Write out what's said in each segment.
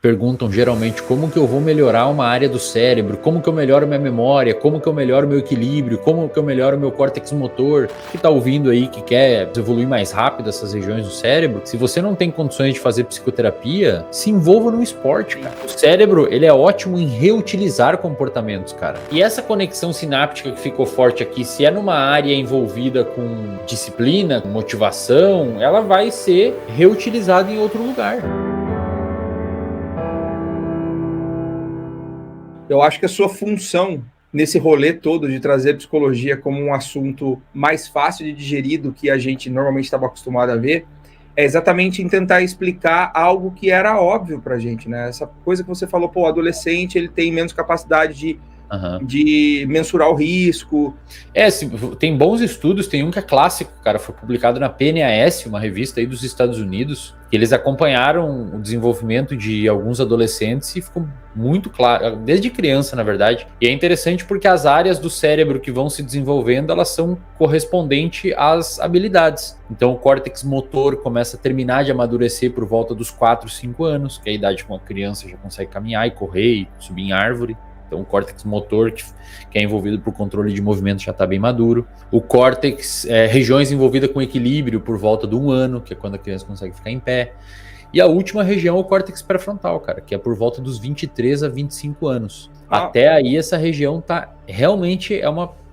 perguntam geralmente como que eu vou melhorar uma área do cérebro, como que eu melhoro minha memória, como que eu melhoro meu equilíbrio, como que eu melhoro meu córtex motor, que tá ouvindo aí que quer evoluir mais rápido essas regiões do cérebro. Se você não tem condições de fazer psicoterapia, se envolva no esporte, cara. O cérebro, ele é ótimo em reutilizar comportamentos, cara. E essa conexão sináptica que ficou forte aqui, se é numa área envolvida com disciplina, com motivação, ela vai ser reutilizada em outro lugar. Eu acho que a sua função nesse rolê todo de trazer a psicologia como um assunto mais fácil de digerir do que a gente normalmente estava acostumado a ver, é exatamente em tentar explicar algo que era óbvio pra gente, né? Essa coisa que você falou, pô, o adolescente, ele tem menos capacidade de mensurar o risco. Tem bons estudos, tem um que é clássico, cara, foi publicado na PNAS, uma revista aí dos Estados Unidos, que eles acompanharam o desenvolvimento de alguns adolescentes e ficou muito claro, desde criança, na verdade. E é interessante porque as áreas do cérebro que vão se desenvolvendo, elas são correspondentes às habilidades. Então o córtex motor começa a terminar de amadurecer por volta dos 4, 5 anos, que é a idade que uma criança já consegue caminhar e correr e subir em árvore. Então o córtex motor, que é envolvido por controle de movimento, já está bem maduro. O córtex, regiões envolvidas com equilíbrio por volta de 1 ano, que é quando a criança consegue ficar em pé. E a última região é o córtex pré-frontal, cara, que é por volta dos 23 a 25 anos. Até aí essa região tá realmente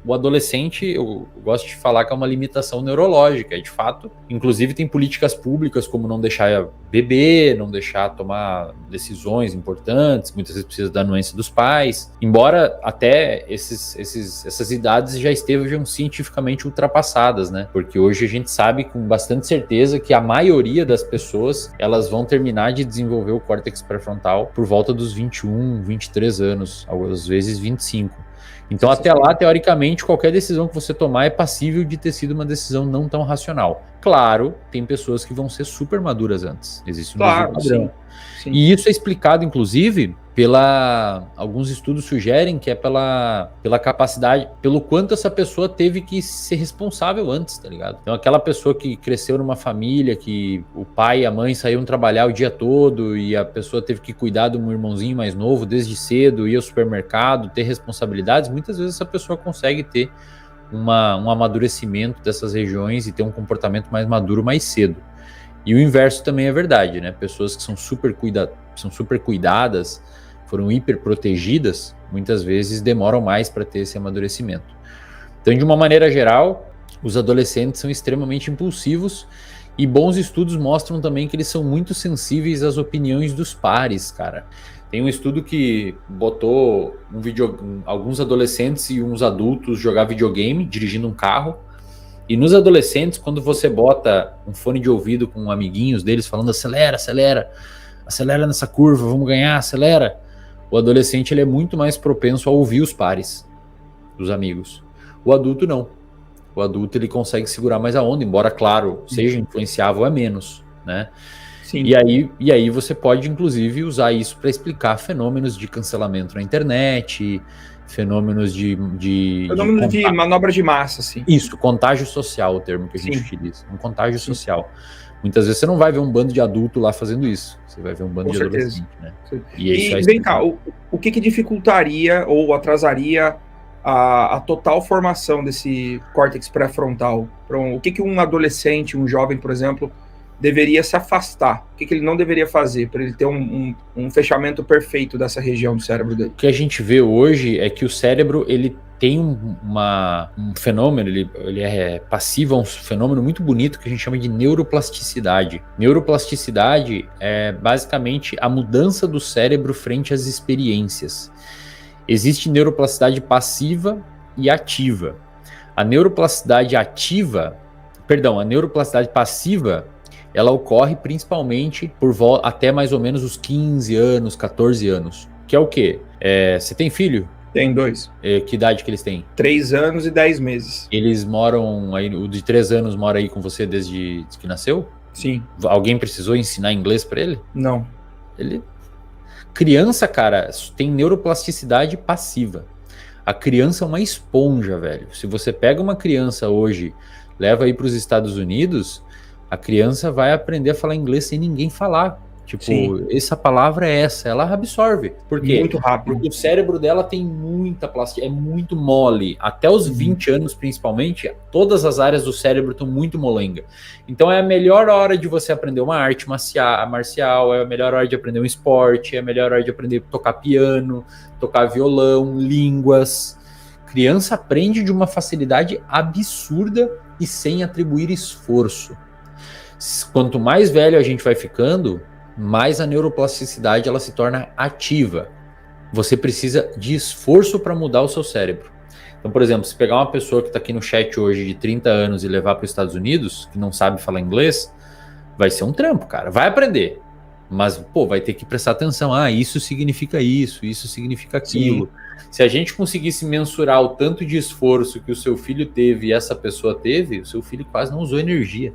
o adolescente, eu gosto de falar que é uma limitação neurológica, de fato. Inclusive tem políticas públicas como não deixar beber, não deixar tomar decisões importantes, muitas vezes precisa da anuência dos pais, embora até essas idades já estejam cientificamente ultrapassadas, né? Porque hoje a gente sabe com bastante certeza que a maioria das pessoas, elas vão terminar de desenvolver o córtex pré-frontal por volta dos 21, 23 anos, às vezes 25. Então até lá, teoricamente, qualquer decisão que você tomar é passível de ter sido uma decisão não tão racional. Claro, tem pessoas que vão ser super maduras antes. Existe um padrão. Sim. E isso é explicado, inclusive, alguns estudos sugerem que é pela capacidade, pelo quanto essa pessoa teve que ser responsável antes, tá ligado? Então aquela pessoa que cresceu numa família que o pai e a mãe saíam trabalhar o dia todo e a pessoa teve que cuidar de um irmãozinho mais novo desde cedo, ir ao supermercado, ter responsabilidades, muitas vezes essa pessoa consegue ter um amadurecimento dessas regiões e ter um comportamento mais maduro mais cedo. E o inverso também é verdade, né? Pessoas que são super cuidadas, foram hiper protegidas, muitas vezes demoram mais para ter esse amadurecimento. Então, de uma maneira geral, os adolescentes são extremamente impulsivos e bons estudos mostram também que eles são muito sensíveis às opiniões dos pares, cara. Tem um estudo que botou alguns adolescentes e uns adultos jogar videogame, dirigindo um carro. E nos adolescentes, quando você bota um fone de ouvido com amiguinhos deles falando acelera, acelera, acelera nessa curva, vamos ganhar, acelera. O adolescente ele é muito mais propenso a ouvir os pares, os amigos. O adulto não. O adulto ele consegue segurar mais a onda, embora, claro, seja influenciável a menos, né? Sim. E aí você pode, inclusive, usar isso para explicar fenômenos de cancelamento na internet, fenômenos de manobra de massa, assim. Isso, contágio social, o termo que a gente utiliza. Um contágio social. Muitas vezes você não vai ver um bando de adulto lá fazendo isso. Você vai ver um bando de adolescente, né? E vem cá, o que dificultaria ou atrasaria a total formação desse córtex pré-frontal? O que um adolescente, um jovem, por exemplo, deveria se afastar? O que ele não deveria fazer para ele ter um fechamento perfeito dessa região do cérebro dele? O que a gente vê hoje é que o cérebro ele tem um fenômeno, ele é passivo a um fenômeno muito bonito que a gente chama de neuroplasticidade. Neuroplasticidade é basicamente a mudança do cérebro frente às experiências. Existe neuroplasticidade passiva e ativa. A neuroplasticidade passiva, ela ocorre principalmente até mais ou menos os 15 anos, 14 anos. Que é o quê? Você tem filho? Tem 2. Que idade que eles têm? 3 anos e 10 meses. Eles moram aí, o de 3 anos mora aí com você desde que nasceu? Sim. Alguém precisou ensinar inglês pra ele? Não. Criança, cara, tem neuroplasticidade passiva. A criança é uma esponja, velho. Se você pega uma criança hoje, leva aí pros Estados Unidos, a criança vai aprender a falar inglês sem ninguém falar. Tipo, Sim. essa palavra é essa, ela absorve. Por quê? Muito rápido. Porque o cérebro dela tem muita plasticina, é muito mole. Até os 20 anos, principalmente, todas as áreas do cérebro estão muito molenga. Então é a melhor hora de você aprender uma arte marcial, é a melhor hora de aprender um esporte, é a melhor hora de aprender a tocar piano, tocar violão, línguas. Criança aprende de uma facilidade absurda e sem atribuir esforço. Quanto mais velho a gente vai ficando, mais a neuroplasticidade ela se torna ativa. Você precisa de esforço para mudar o seu cérebro. Então, por exemplo, se pegar uma pessoa que está aqui no chat hoje de 30 anos e levar para os Estados Unidos, que não sabe falar inglês, vai ser um trampo, cara. Vai aprender, mas, pô, vai ter que prestar atenção. Ah, isso significa isso significa aquilo. Sim. Se a gente conseguisse mensurar o tanto de esforço que o seu filho teve e essa pessoa teve, o seu filho quase não usou energia.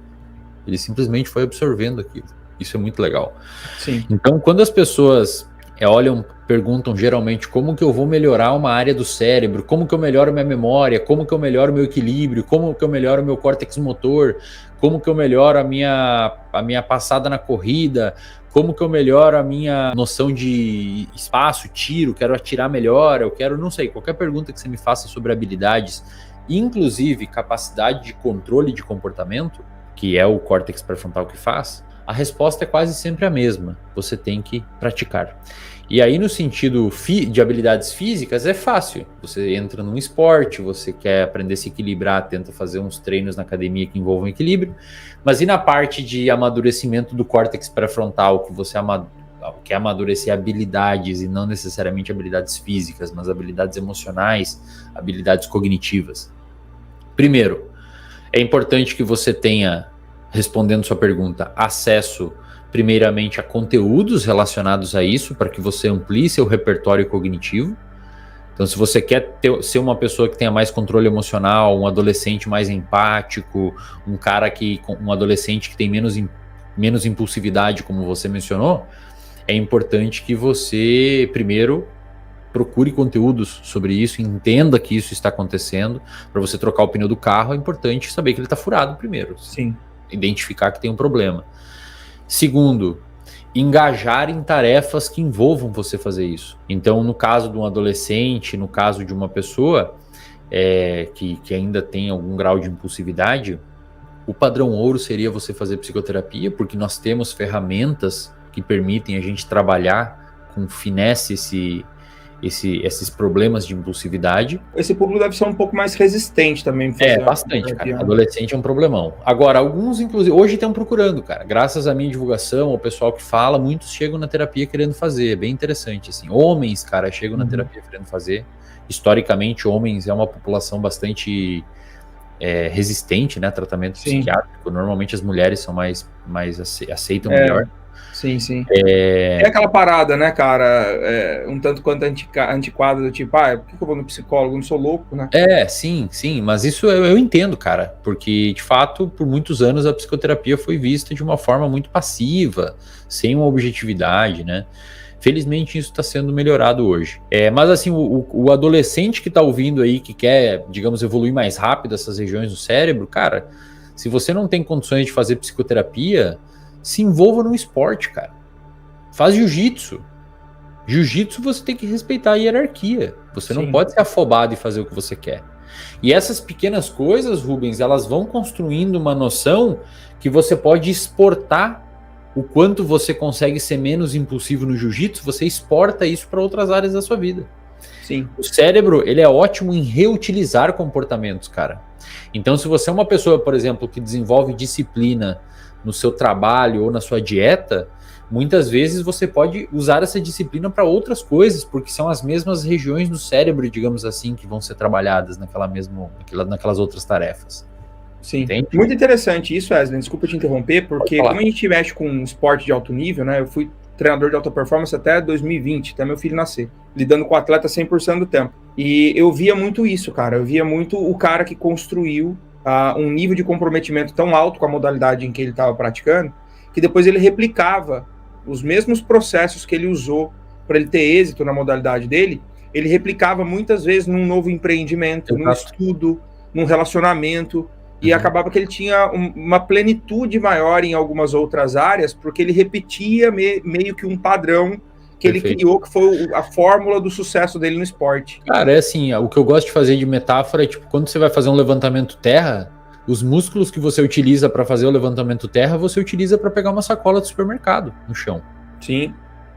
Ele simplesmente foi absorvendo aquilo. Isso é muito legal. Sim. Então, quando as pessoas olham, perguntam geralmente como que eu vou melhorar uma área do cérebro, como que eu melhoro minha memória, como que eu melhoro meu equilíbrio, como que eu melhoro meu córtex motor, como que eu melhoro a minha passada na corrida, como que eu melhoro a minha noção de espaço, tiro, quero atirar melhor, eu quero, não sei, qualquer pergunta que você me faça sobre habilidades, inclusive capacidade de controle de comportamento, que é o córtex pré-frontal que faz, a resposta é quase sempre a mesma. Você tem que praticar. E aí, no sentido de habilidades físicas, é fácil. Você entra num esporte, você quer aprender a se equilibrar, tenta fazer uns treinos na academia que envolvam equilíbrio. Mas e na parte de amadurecimento do córtex pré-frontal, que você quer amadurecer habilidades, e não necessariamente habilidades físicas, mas habilidades emocionais, habilidades cognitivas? Primeiro, é importante que você tenha, respondendo sua pergunta, acesso primeiramente a conteúdos relacionados a isso, para que você amplie seu repertório cognitivo. Então, se você quer ser uma pessoa que tenha mais controle emocional, um adolescente mais empático, um adolescente que tem menos impulsividade, como você mencionou, é importante que você primeiro procure conteúdos sobre isso, entenda que isso está acontecendo. Para você trocar o pneu do carro, é importante saber que ele está furado primeiro. Sim. Identificar que tem um problema. Segundo, engajar em tarefas que envolvam você fazer isso. Então, no caso de um adolescente, no caso de uma pessoa que ainda tem algum grau de impulsividade, o padrão ouro seria você fazer psicoterapia, porque nós temos ferramentas que permitem a gente trabalhar com finesse esses problemas de impulsividade. Esse público deve ser um pouco mais resistente também. Bastante, cara. Adolescente é um problemão. Agora, alguns, inclusive, hoje estão procurando, cara. Graças à minha divulgação, ao pessoal que fala, muitos chegam na terapia querendo fazer. É bem interessante, assim. Homens, cara, chegam na terapia querendo fazer. Historicamente, homens é uma população bastante resistente, né? Tratamento psiquiátrico. Normalmente as mulheres são mais aceitam melhor. Sim, sim. É aquela parada, né, cara, um tanto quanto antiquada, do tipo, por que eu vou no psicólogo? Eu não sou louco, né? Sim, mas isso eu entendo, cara, porque, de fato, por muitos anos a psicoterapia foi vista de uma forma muito passiva, sem uma objetividade, né? Felizmente isso está sendo melhorado hoje. Mas, assim, o adolescente que está ouvindo aí, que quer, digamos, evoluir mais rápido essas regiões do cérebro, cara, se você não tem condições de fazer psicoterapia, se envolva no esporte, cara. Faz jiu-jitsu. Jiu-jitsu você tem que respeitar a hierarquia. Você não pode ser afobado e fazer o que você quer. E essas pequenas coisas, Rubens, elas vão construindo uma noção que você pode exportar o quanto você consegue ser menos impulsivo no jiu-jitsu, você exporta isso para outras áreas da sua vida. Sim. O cérebro, ele é ótimo em reutilizar comportamentos, cara. Então, se você é uma pessoa, por exemplo, que desenvolve disciplina no seu trabalho ou na sua dieta, muitas vezes você pode usar essa disciplina para outras coisas, porque são as mesmas regiões do cérebro, digamos assim, que vão ser trabalhadas naquelas outras tarefas. Sim. Entende? Muito interessante isso, Wesley. Desculpa te interromper, porque como a gente mexe com um esporte de alto nível, né? Eu fui treinador de alta performance até 2020, até meu filho nascer, lidando com o atleta 100% do tempo. E eu via muito isso, cara. Eu via muito o cara que construiu um nível de comprometimento tão alto com a modalidade em que ele estava praticando, que depois ele replicava os mesmos processos que ele usou para ele ter êxito na modalidade dele, ele replicava muitas vezes num novo empreendimento, num estudo, num relacionamento. E acabava que ele tinha uma plenitude maior em algumas outras áreas, porque ele repetia meio que um padrão que ele criou, que foi a fórmula do sucesso dele no esporte. Cara, é assim, o que eu gosto de fazer de metáfora é tipo, quando você vai fazer um levantamento terra, os músculos que você utiliza para fazer o levantamento terra, você utiliza para pegar uma sacola do supermercado no chão. Sim.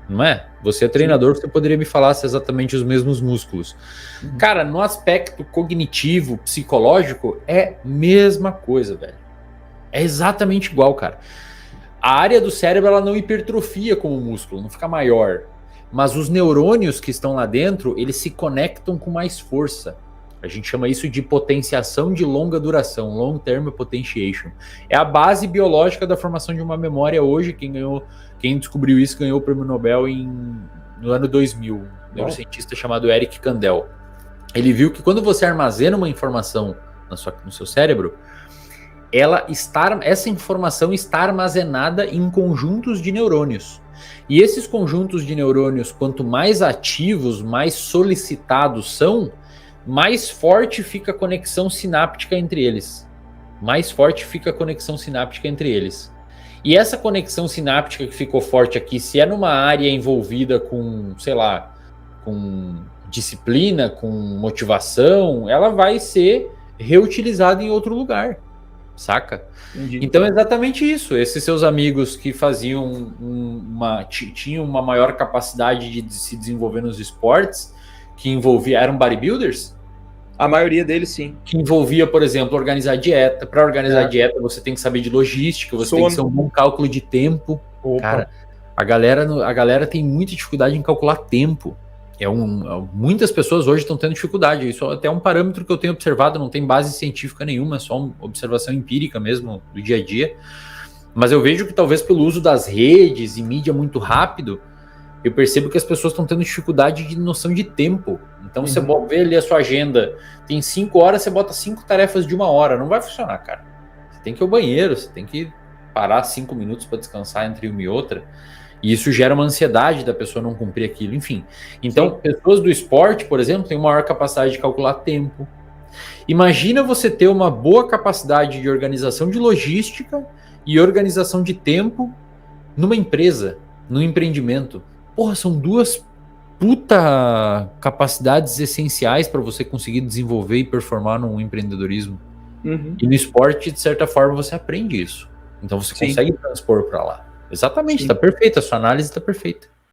Não é? Você é treinador, você poderia me falar se é exatamente os mesmos músculos. Cara, no aspecto cognitivo, psicológico, é mesma coisa, velho. É exatamente igual, cara. A área do cérebro, ela não hipertrofia como o músculo, não fica maior. Mas os neurônios que estão lá dentro, eles se conectam com mais força. A gente chama isso de potenciação de longa duração, long term potentiation. É a base biológica da formação de uma memória hoje. Quem descobriu isso ganhou o prêmio Nobel no ano 2000. Um neurocientista chamado Eric Kandel. Ele viu que quando você armazena uma informação no seu cérebro, essa informação está armazenada em conjuntos de neurônios. E esses conjuntos de neurônios, quanto mais ativos, mais solicitados são, mais forte fica a conexão sináptica entre eles. E essa conexão sináptica que ficou forte aqui, se é numa área envolvida com, sei lá, com disciplina, com motivação, ela vai ser reutilizada em outro lugar, saca? Entendi. Então é exatamente isso. Esses seus amigos que tinham uma maior capacidade de se desenvolver nos esportes, eram bodybuilders? A maioria deles, sim. Que envolvia, por exemplo, organizar dieta. Para organizar dieta, você tem que saber de logística, você tem que ser um bom cálculo de tempo. Opa. Cara, a galera tem muita dificuldade em calcular tempo. Muitas pessoas hoje estão tendo dificuldade. Isso é até um parâmetro que eu tenho observado, não tem base científica nenhuma, é só uma observação empírica mesmo do dia a dia. Mas eu vejo que talvez pelo uso das redes e mídia muito rápido, eu percebo que as pessoas estão tendo dificuldade de noção de tempo. Então você vê ali a sua agenda, tem 5 horas, você bota 5 tarefas de 1 hora. Não vai funcionar, cara. Você tem que ir ao banheiro, você tem que parar 5 minutos para descansar entre uma e outra. E isso gera uma ansiedade da pessoa não cumprir aquilo, enfim. Então, pessoas do esporte, por exemplo, têm uma maior capacidade de calcular tempo. Imagina você ter uma boa capacidade de organização de logística e organização de tempo numa empresa, num empreendimento. Porra, são 2 puta capacidades essenciais para você conseguir desenvolver e performar num empreendedorismo. E no esporte, de certa forma, você aprende isso. Então você consegue transpor para lá. Exatamente, tá perfeito, a sua análise tá perfeita.